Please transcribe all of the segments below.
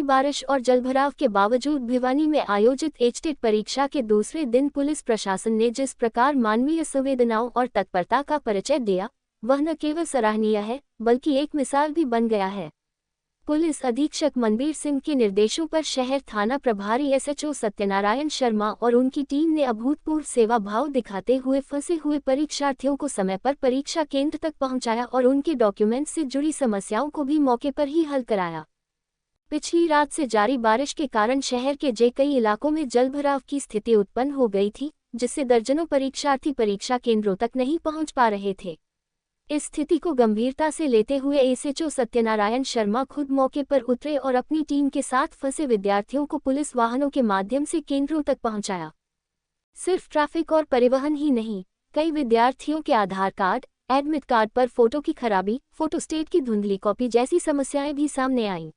बारिश और जलभराव के बावजूद भिवानी में आयोजित एचटेट परीक्षा के दूसरे दिन पुलिस प्रशासन ने जिस प्रकार मानवीय संवेदनाओं और तत्परता का परिचय दिया, वह न केवल सराहनीय है बल्कि एक मिसाल भी बन गया है। पुलिस अधीक्षक मनबीर सिंह के निर्देशों पर शहर थाना प्रभारी एसएचओ सत्यनारायण शर्मा और उनकी टीम ने अभूतपूर्व सेवा भाव दिखाते हुए फंसे हुए परीक्षार्थियों को समय पर परीक्षा केंद्र तक पहुंचाया और उनके डॉक्यूमेंट से जुड़ी समस्याओं को भी मौके पर ही हल कराया। पिछली रात से जारी बारिश के कारण शहर के कई इलाकों में जलभराव की स्थिति उत्पन्न हो गई थी, जिससे दर्जनों परीक्षार्थी परीक्षा केंद्रों तक नहीं पहुंच पा रहे थे। इस स्थिति को गंभीरता से लेते हुए एसएचओ सत्यनारायण शर्मा खुद मौके पर उतरे और अपनी टीम के साथ फंसे विद्यार्थियों को पुलिस वाहनों के माध्यम से केंद्रों तक पहुंचाया। सिर्फ ट्रैफिक और परिवहन ही नहीं, कई विद्यार्थियों के आधार कार्ड, एडमिट कार्ड पर फोटो की खराबी, फोटोस्टेट की धुंधली कॉपी जैसी समस्याएं भी सामने आईं।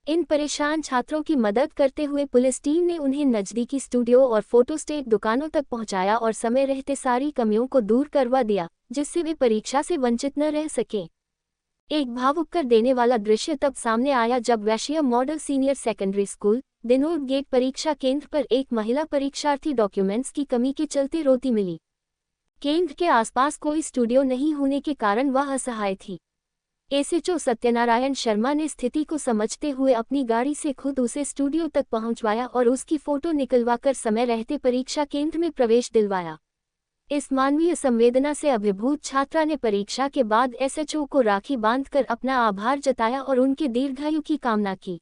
इन परेशान छात्रों की मदद करते हुए पुलिस टीम ने उन्हें नज़दीकी स्टूडियो और फोटोस्टेट दुकानों तक पहुंचाया और समय रहते सारी कमियों को दूर करवा दिया, जिससे वे परीक्षा से वंचित न रह सके। एक भावुक कर देने वाला दृश्य तब सामने आया जब Vaishya model senior secondary school Dinod gate परीक्षा केंद्र पर एक महिला परीक्षार्थी डॉक्यूमेंट्स की कमी के चलते रोती मिली। केंद्र के आसपास कोई स्टूडियो नहीं होने के कारण वह असहाय थी। एसएचओ सत्यनारायण शर्मा ने स्थिति को समझते हुए अपनी गाड़ी से खुद उसे स्टूडियो तक पहुंचवाया और उसकी फोटो निकलवाकर समय रहते परीक्षा केंद्र में प्रवेश दिलवाया। इस मानवीय संवेदना से अभिभूत छात्रा ने परीक्षा के बाद एसएचओ को राखी बांधकर अपना आभार जताया और उनके दीर्घायु की कामना की।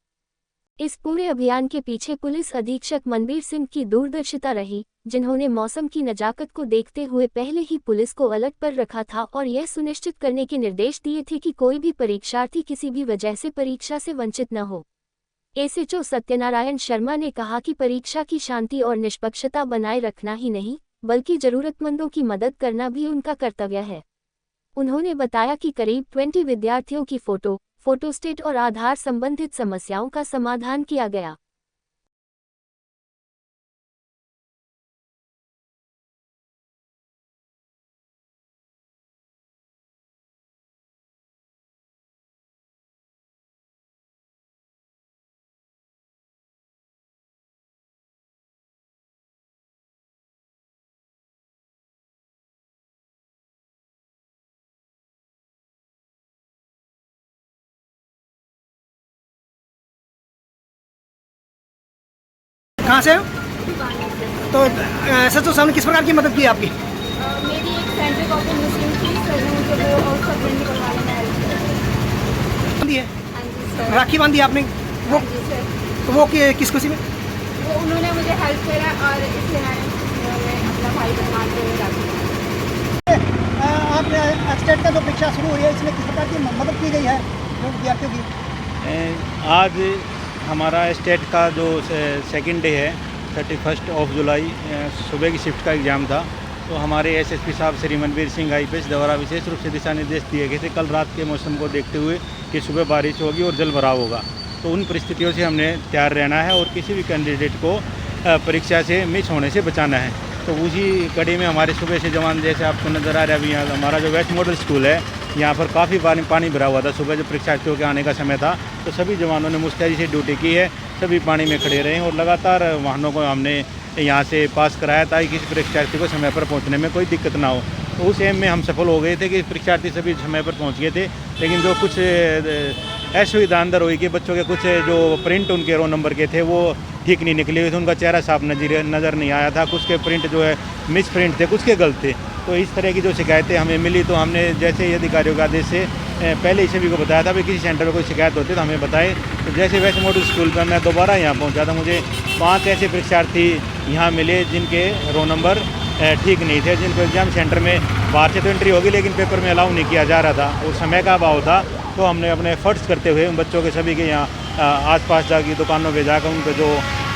इस पूरे अभियान के पीछे पुलिस अधीक्षक मनबीर सिंह की दूरदर्शिता रही, जिन्होंने मौसम की नजाकत को देखते हुए पहले ही पुलिस को अलर्ट पर रखा था और यह सुनिश्चित करने के निर्देश दिए थे कि कोई भी परीक्षार्थी किसी भी वजह से परीक्षा से वंचित न हो। एसएचओ सत्यनारायण शर्मा ने कहा कि परीक्षा की शांति और निष्पक्षता बनाए रखना ही नहीं, बल्कि जरूरतमंदों की मदद करना भी उनका कर्तव्य है। उन्होंने बताया कि करीब 20 विद्यार्थियों की फोटोस्टेट और आधार संबंधित समस्याओं का समाधान किया गया। कहाँ से हो? तो एसएचओ साहब ने किस प्रकार की मदद की आपकी? मेरी एक सेंट्रल गवर्नमेंट मुस्लिम थी, सर ने मुझे वो और सब प्रिंट करवाने में हेल्प की। बांधी है? हाँ जी सर। राखी बांधी आपने? वो हाँ जी सर। तो वो किस खुशी में? वो उन्होंने मुझे हेल्प करा और इसलिए मैंने अपना भाई बनवाने में राखी बांधी। आप एचटेट का जो परीक्षा शुरू हुई है, इसमें किस प्रकार की मदद की गई है विद्यार्थियों की? आज हमारा स्टेट का जो सेकंड डे है, 31 जुलाई, सुबह की शिफ्ट का एग्ज़ाम था। तो हमारे एसएसपी साहब श्री मनबीर सिंह आईपीएस द्वारा विशेष रूप से दिशा निर्देश दिए गए थे कल रात के मौसम को देखते हुए कि सुबह बारिश होगी और जल भराव होगा। तो उन परिस्थितियों से हमने तैयार रहना है और किसी भी कैंडिडेट को परीक्षा से मिस होने से बचाना है। तो उसी कड़ी में हमारे सुबह से जवान, जैसे आपको नज़र आ रहा है, अभी यहाँ हमारा जो वेस्ट मॉडल स्कूल है, यहाँ पर काफ़ी पानी भरा हुआ था। सुबह जब परीक्षार्थियों के आने का समय था तो सभी जवानों ने मुस्तैदी से ड्यूटी की है, सभी पानी में खड़े रहे और लगातार वाहनों को हमने यहाँ से पास कराया ताकि किसी परीक्षार्थी को समय पर पहुँचने में कोई दिक्कत ना हो। तो उस एम में हम सफल हो गए थे कि परीक्षार्थी सभी समय पर पहुँच गए थे। लेकिन जो कुछ असुविधा अंदर हुई कि बच्चों के कुछ जो प्रिंट उनके रोल नंबर के थे वो ठीक नहीं निकले हुए थे, उनका चेहरा साफ नज़र नहीं आया था, कुछ के प्रिंट जो है मिस प्रिंट थे, कुछ के गलत थे। तो इस तरह की जो शिकायतें हमें मिली तो हमने जैसे ही अधिकारियों के आदेश से पहले ही सभी को बताया था कि किसी सेंटर में कोई शिकायत होती है तो हमें बताएं। तो जैसे वैसे मॉडल स्कूल पर मैं दोबारा यहाँ पहुँचा था, मुझे 5 ऐसे परीक्षार्थी यहाँ मिले जिनके रोल नंबर ठीक नहीं थे, जिनको एग्जाम सेंटर में बाहर से तो एंट्री होगी लेकिन पेपर में अलाउ नहीं किया जा रहा था और समय का अभाव था। तो हमने अपने एफर्ट्स करते हुए उन बच्चों के सभी के यहाँ आसपास जाकर दुकानों पे जाकर उनको जो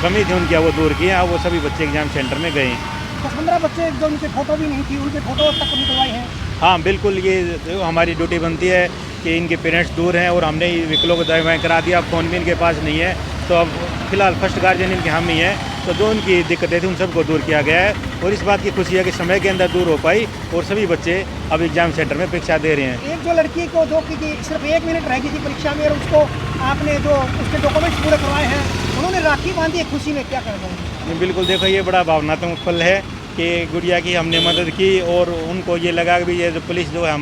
कमी थी उनकी वो दूर किए। वो सभी बच्चे एग्जाम सेंटर में गए। 10-15 बच्चे जो उनके फोटो भी नहीं थी, उनके फोटो तक निकलवाए हैं। हाँ बिल्कुल, ये हमारी ड्यूटी बनती है कि इनके पेरेंट्स दूर हैं और हमने विकलों को दवाएँ करा दिया। फ़ोन भी इनके पास नहीं है तो अब फिलहाल फर्स्ट गार्जियन इनके हम ही हैं, तो जो उनकी दिक्कतें थी उन सबको दूर किया गया है। और इस बात की खुशी है कि समय के अंदर दूर हो पाई और सभी बच्चे अब एग्जाम सेंटर में परीक्षा दे रहे हैं। एक जो लड़की को जो कि सिर्फ 1 मिनट रह गई थी परीक्षा में और उसको आपने जो उसके डॉक्यूमेंट्स पूरे करवाए हैं, उन्होंने राखी बांधी है खुशी में, क्या कहना चाहेंगे? बिल्कुल, देखो ये बड़ा भावनात्मक पल है कि गुड़िया की हमने मदद की और उनको ये लगा कि भी ये जो पुलिस जो है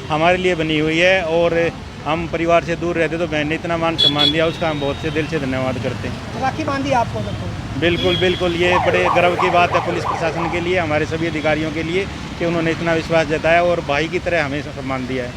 हमारे लिए बनी हुई है और हम परिवार से दूर रहते तो बहन ने इतना मान सम्मान दिया, उसका हम बहुत से दिल से धन्यवाद करते हैं। राखी बांधी आपको तो बिल्कुल बिल्कुल, ये बड़े गर्व की बात है पुलिस प्रशासन के लिए, हमारे सभी अधिकारियों के लिए कि उन्होंने इतना विश्वास जताया और भाई की तरह हमें सम्मान दिया है।